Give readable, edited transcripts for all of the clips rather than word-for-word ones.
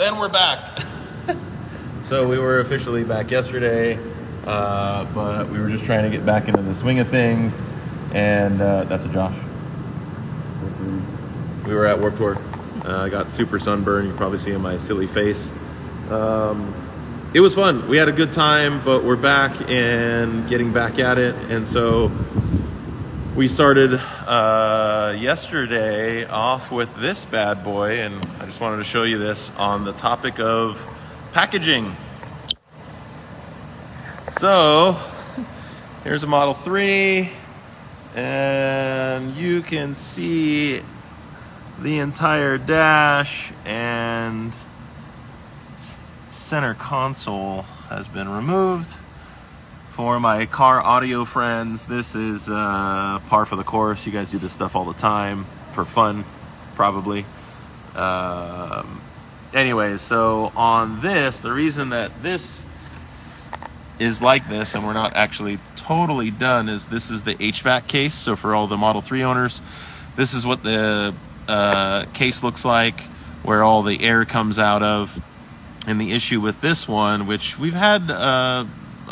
And we're back. So we were officially back yesterday, but we were just trying to get back into the swing of things. And that's a Josh. We were at Warped Tour. I got super sunburned. You can probably see in my silly face. It was fun. We had a good time, but we're back and getting back at it. And so we started yesterday off with this bad boy, and I just wanted to show you this on the topic of packaging. So here's a Model 3, and you can see the entire dash and center console has been removed. For my car audio friends, this is par for the course. You guys do this stuff all the time for fun, probably. Anyway, so on this, the reason that this is like this and we're not actually totally done is this is the HVAC case. So for all the Model 3 owners, this is what the case looks like, where all the air comes out of. And the issue with this one, which we've had a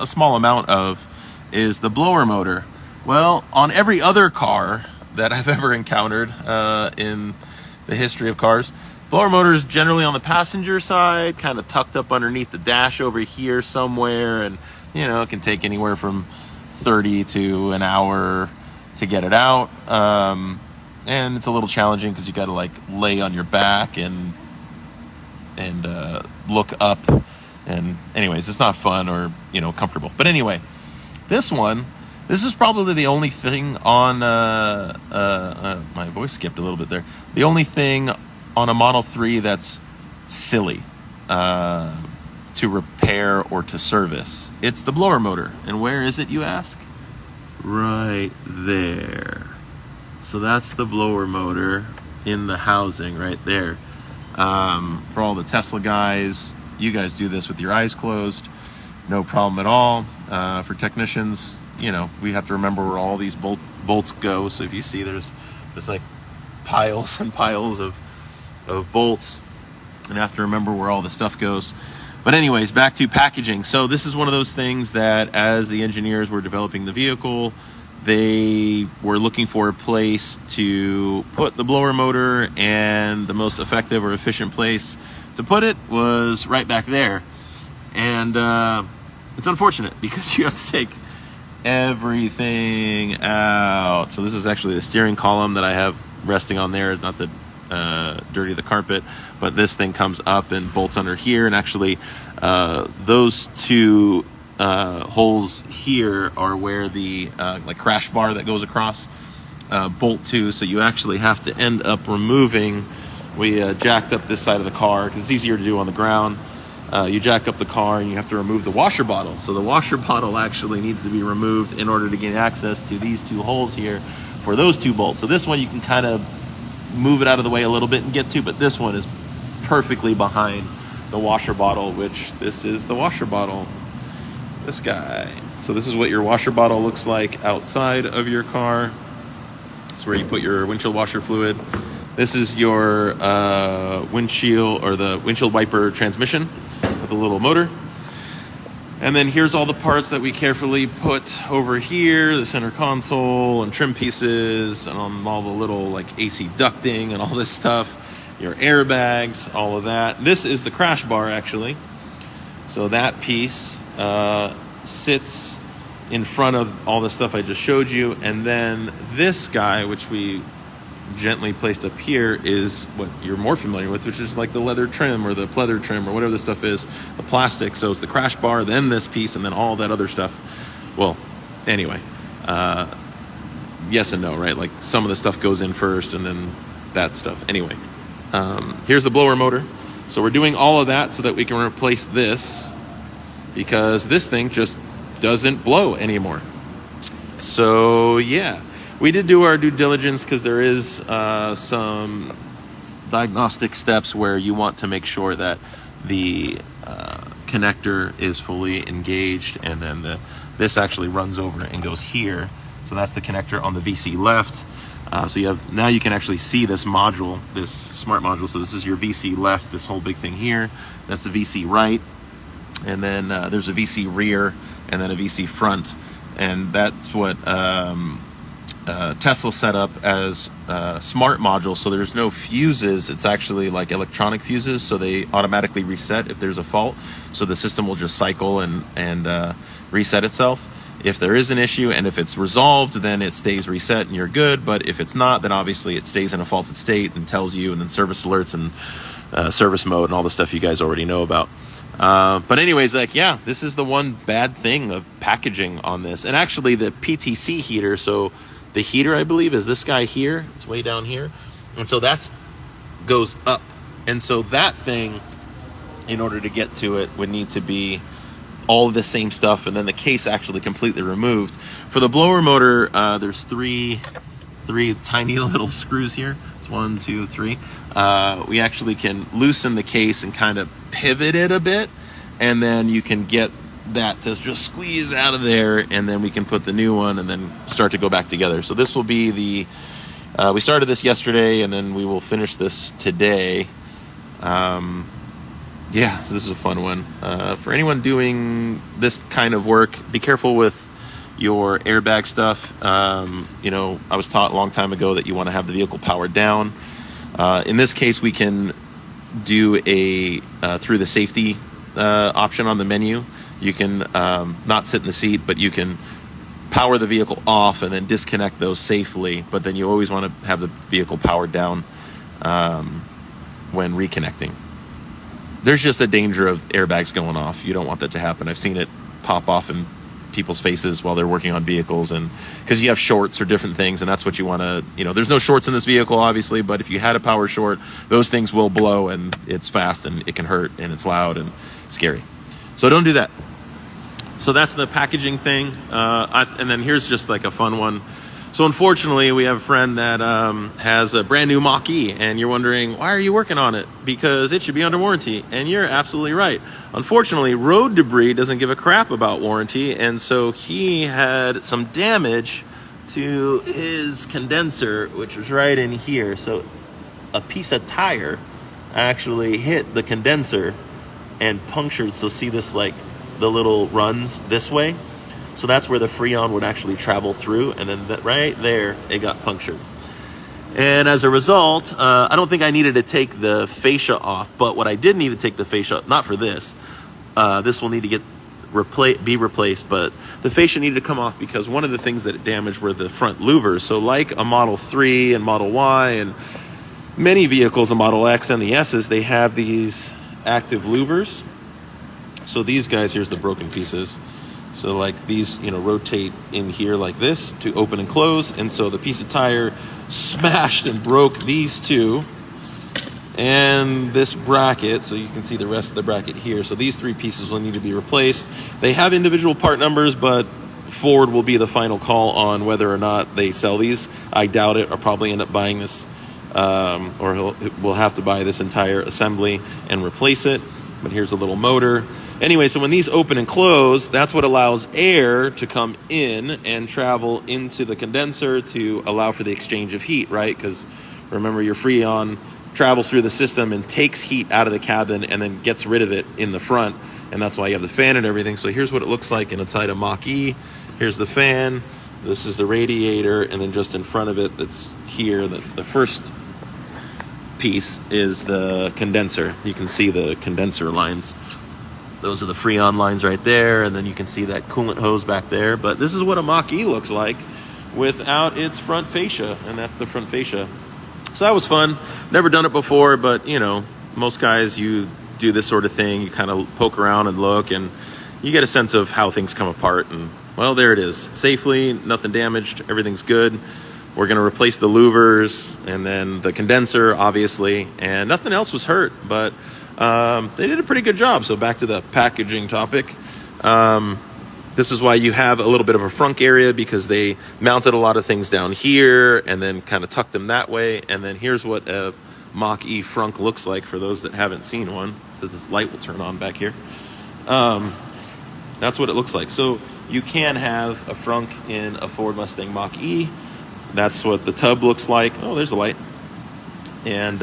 small amount of, is the blower motor. Well, on every other car that I've ever encountered in the history of cars, blower motor is generally on the passenger side, kind of tucked up underneath the dash over here somewhere, and you know, it can take anywhere from 30 to an hour to get it out. And it's a little challenging because you got to like lay on your back and look up, and anyways, it's not fun or, you know, comfortable. But anyway, this is probably the only thing on my voice skipped a little bit there, the only thing on a Model 3 that's silly to repair or to service. It's the blower motor. And where is it, you ask? Right there. So that's the blower motor in the housing right there. For all the Tesla guys, you guys do this with your eyes closed, no problem at all. For technicians, you know, we have to remember where all these bolts go. So if you see there's like piles and piles of bolts, and have to remember where all the stuff goes. But anyways, back to packaging. So this is one of those things that as the engineers were developing the vehicle, they were looking for a place to put the blower motor, and the most effective or efficient place to put it was right back there. And it's unfortunate because you have to take everything out. So this is actually the steering column that I have resting on there, not to dirty the carpet, but this thing comes up and bolts under here. And actually those two holes here are where the like crash bar that goes across bolt to. So you actually have to end up removing. We jacked up this side of the car because it's easier to do on the ground. You jack up the car and you have to remove the washer bottle. So the washer bottle actually needs to be removed in order to get access to these two holes here for those two bolts. So this one you can kind of move it out of the way a little bit and get to, but this one is perfectly behind the washer bottle, which this is the washer bottle. This guy. So this is what your washer bottle looks like outside of your car. It's where you put your windshield washer fluid. This is your windshield, or the windshield wiper transmission with a little motor. And then here's all the parts that we carefully put over here, the center console and trim pieces and all the little like AC ducting and all this stuff, your airbags, all of that. This is the crash bar actually. So that piece sits in front of all the stuff I just showed you. And then this guy, which we gently placed up here, is what you're more familiar with, which is like the leather trim or the pleather trim or whatever this stuff is, the plastic. So it's the crash bar, then this piece, and then all that other stuff. Well, anyway, yes and no, right? Like some of the stuff goes in first and then that stuff. Anyway, here's the blower motor. So we're doing all of that so that we can replace this, because this thing just doesn't blow anymore. So yeah, we did do our due diligence because there is some diagnostic steps where you want to make sure that the connector is fully engaged, and then this actually runs over and goes here. So that's the connector on the VC left. So now you can actually see this module, this smart module. So this is your VC left, this whole big thing here. That's the VC right. And then there's a VC rear and then a VC front. And that's what Tesla set up as smart modules. So there's no fuses. It's actually like electronic fuses. So they automatically reset if there's a fault. So the system will just cycle and reset itself if there is an issue. And if it's resolved, then it stays reset and you're good. But if it's not, then obviously it stays in a faulted state and tells you, and then service alerts and service mode and all the stuff you guys already know about. But anyways, like, yeah, this is the one bad thing of packaging on this. And actually the PTC heater, so the heater, I believe, is this guy here. It's way down here. And so that's goes up. And so that thing, in order to get to it, would need to be all of the same stuff, and then the case actually completely removed. For the blower motor, there's three tiny little screws here. It's 1, 2, 3. We actually can loosen the case and kind of pivot it a bit, and then you can get that to just squeeze out of there, and then we can put the new one and then start to go back together. So this will be we started this yesterday, and then we will finish this today. Yeah, so this is a fun one. For anyone doing this kind of work, be careful with your airbag stuff. You know, I was taught a long time ago that you want to have the vehicle powered down. In this case, we can do through the safety option on the menu. You can not sit in the seat, but you can power the vehicle off and then disconnect those safely. But then you always want to have the vehicle powered down when reconnecting. There's just a danger of airbags going off. You don't want that to happen. I've seen it pop off in people's faces while they're working on vehicles, and because you have shorts or different things, and that's what you want to, there's no shorts in this vehicle, obviously, but if you had a power short, those things will blow, and it's fast, and it can hurt, and it's loud and scary. So don't do that. So that's the packaging thing. And then here's just like a fun one. So unfortunately, we have a friend that has a brand new Mach-E, and you're wondering, why are you working on it? Because it should be under warranty. And you're absolutely right. Unfortunately, road debris doesn't give a crap about warranty, and so he had some damage to his condenser, which was right in here. So a piece of tire actually hit the condenser and punctured. So see this, like the little runs this way? So that's where the Freon would actually travel through, and then right there, it got punctured. And as a result, I don't think I needed to take the fascia off, but what I did need to take the fascia, not for this, this will need to be replaced, but the fascia needed to come off because one of the things that it damaged were the front louvers. So like a Model 3 and Model Y and many vehicles, a Model X and the S's, they have these active louvers. So these guys, here's the broken pieces. So like these, rotate in here like this to open and close. And so the piece of tire smashed and broke these two and this bracket. So you can see the rest of the bracket here. So these three pieces will need to be replaced. They have individual part numbers, but Ford will be the final call on whether or not they sell these. I doubt it. I'll probably end up buying this, or we'll have to buy this entire assembly and replace it. But here's a little motor. Anyway, so when these open and close, that's what allows air to come in and travel into the condenser to allow for the exchange of heat, right? Because remember, your Freon travels through the system and takes heat out of the cabin and then gets rid of it in the front. And that's why you have the fan and everything. So here's what it looks like inside a Mach-E. Here's the fan. This is the radiator. And then just in front of it, that's here, the first piece is the condenser. You can see the condenser lines. Those are the Freon lines right there, and then you can see that coolant hose back there. But this is what a Mach-E looks like without its front fascia, and that's the front fascia. So that was fun. Never done it before, but most guys, you do this sort of thing. You kind of poke around and look, and you get a sense of how things come apart. And well, there it is. Safely, nothing damaged, everything's good. We're going to replace the louvers and then the condenser, obviously, and nothing else was hurt, but they did a pretty good job. So back to the packaging topic. This is why you have a little bit of a frunk area, because they mounted a lot of things down here and then kind of tucked them that way. And then here's what a Mach-E frunk looks like for those that haven't seen one. So this light will turn on back here. That's what it looks like. So you can have a frunk in a Ford Mustang Mach-E. That's what the tub looks like. Oh, there's a light. And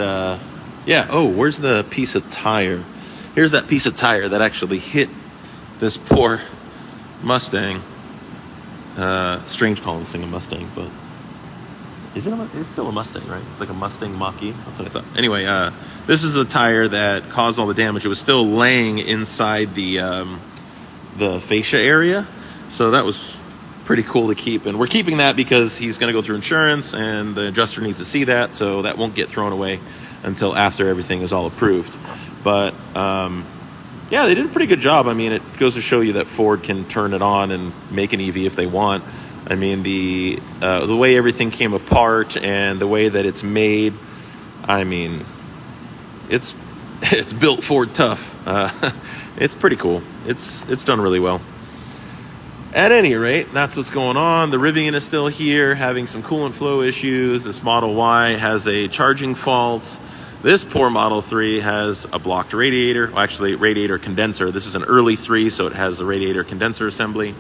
yeah, oh, where's the piece of tire? Here's that piece of tire that actually hit this poor Mustang. Strange calling this thing a Mustang, but it's still a Mustang, right? It's like a Mustang Mach-E. That's what I thought. Anyway, this is the tire that caused all the damage. It was still laying inside the fascia area, so that was pretty cool to keep. And we're keeping that because he's going to go through insurance, and the adjuster needs to see that, so that won't get thrown away until after everything is all approved. But yeah, they did a pretty good job. I mean, it goes to show you that Ford can turn it on and make an EV if they want. I mean, the way everything came apart and the way that it's made, I mean, it's built Ford tough. It's pretty cool. It's done really well. At any rate, that's what's going on. The Rivian is still here, having some coolant flow issues. This Model Y has a charging fault. This poor Model 3 has a blocked radiator. Well, actually, radiator condenser. This is an early 3, so it has a radiator condenser assembly.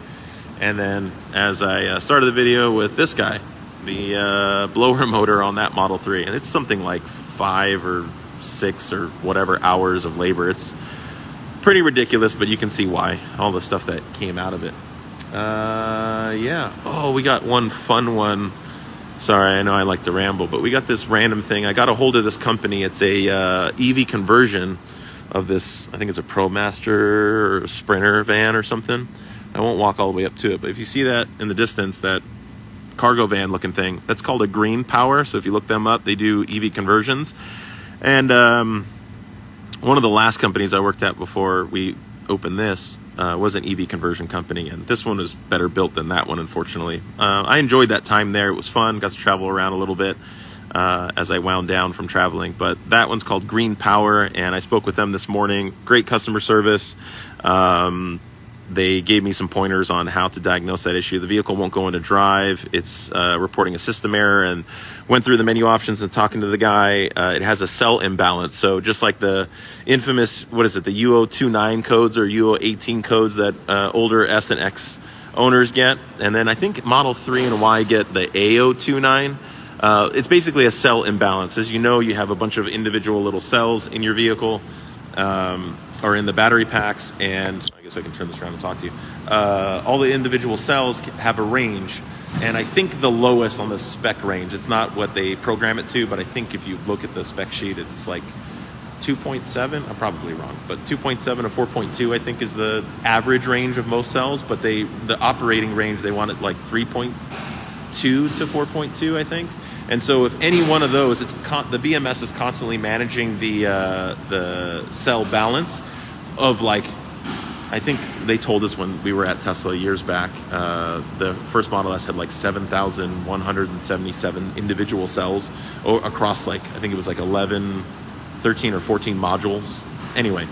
And then, as I started the video with this guy, the blower motor on that Model 3. And it's something like 5 or 6 or whatever hours of labor. It's pretty ridiculous, but you can see why. All the stuff that came out of it. Yeah. Oh, we got one fun one. Sorry, I know I like to ramble, but we got this random thing. I got a hold of this company. It's a EV conversion of this, I think it's a ProMaster or a Sprinter van or something. I won't walk all the way up to it, but if you see that in the distance, that cargo van looking thing, that's called a Green Power. So if you look them up, they do EV conversions. And one of the last companies I worked at before we opened this was an EV conversion company, and this one was better built than that one, unfortunately. I enjoyed that time there. It was fun. Got to travel around a little bit as I wound down from traveling, but that one's called Green Power, and I spoke with them this morning. Great customer service. They gave me some pointers on how to diagnose that issue. The vehicle won't go into drive. It's reporting a system error, and went through the menu options and talking to the guy. It has a cell imbalance. So just like the infamous, the UO29 codes or UO18 codes that older S and X owners get. And then I think Model 3 and Y get the AO29. It's basically a cell imbalance. As you know, you have a bunch of individual little cells in your vehicle, or in the battery packs, and I guess I can turn this around and talk to you. All the individual cells have a range, and I think the lowest on the spec range, it's not what they program it to, but I think if you look at the spec sheet, it's like 2.7. I'm probably wrong, but 2.7 to 4.2 I think is the average range of most cells, but the operating range, they want it like 3.2 to 4.2, I think. And so if any one of those, the BMS is constantly managing the cell balance of, like, I think they told us when we were at Tesla years back, the first Model S had like 7,177 individual cells across, like, I think it was like 13 or 14 modules. Anyway,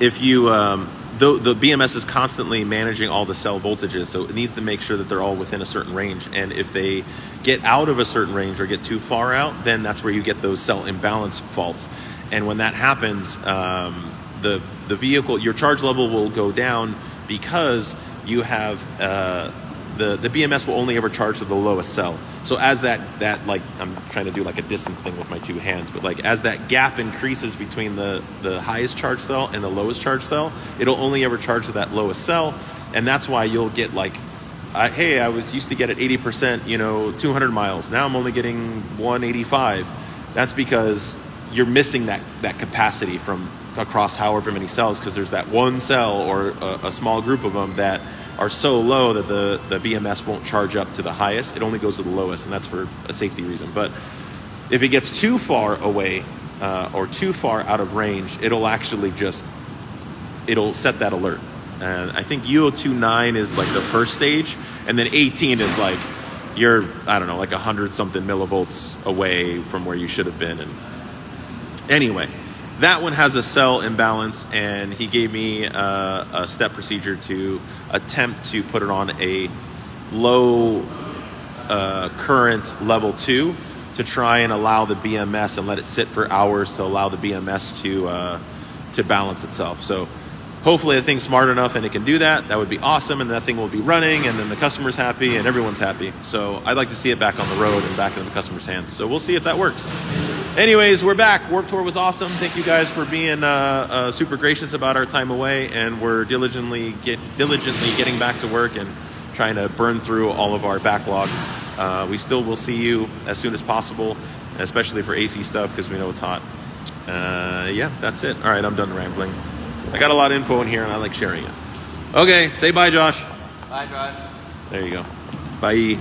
if you, the BMS is constantly managing all the cell voltages, so it needs to make sure that they're all within a certain range. And if they get out of a certain range or get too far out, then that's where you get those cell imbalance faults. And when that happens, the vehicle, your charge level will go down, because you have the BMS will only ever charge to the lowest cell. So as that like, I'm trying to do like a distance thing with my two hands, but like as that gap increases between the highest charge cell and the lowest charge cell, it'll only ever charge to that lowest cell. And that's why you'll get like, hey, I was used to get at 80%, 200 miles. Now I'm only getting 185. That's because you're missing that capacity from across however many cells, because there's that one cell or a small group of them that are so low that the BMS won't charge up to the highest. It only goes to the lowest, and that's for a safety reason. But if it gets too far away or too far out of range, it'll actually it'll set that alert. And I think UO29 is like the first stage, and then 18 is like you're, I don't know, like 100 something millivolts away from where you should have been. And anyway, that one has a cell imbalance, and he gave me a step procedure to attempt to put it on a low current level 2 to try and allow the BMS and let it sit for hours to allow the BMS to balance itself. So hopefully the thing's smart enough and it can do that. That would be awesome, and that thing will be running, and then the customer's happy and everyone's happy. So I'd like to see it back on the road and back in the customer's hands. So we'll see if that works. Anyways, we're back. Warped Tour was awesome. Thank you guys for being super gracious about our time away, and we're diligently getting back to work and trying to burn through all of our backlog. We still will see you as soon as possible, especially for AC stuff, because we know it's hot. Yeah, that's it. All right, I'm done rambling. I got a lot of info in here, and I like sharing it. Okay, say bye, Josh. Bye, Josh. There you go. Bye.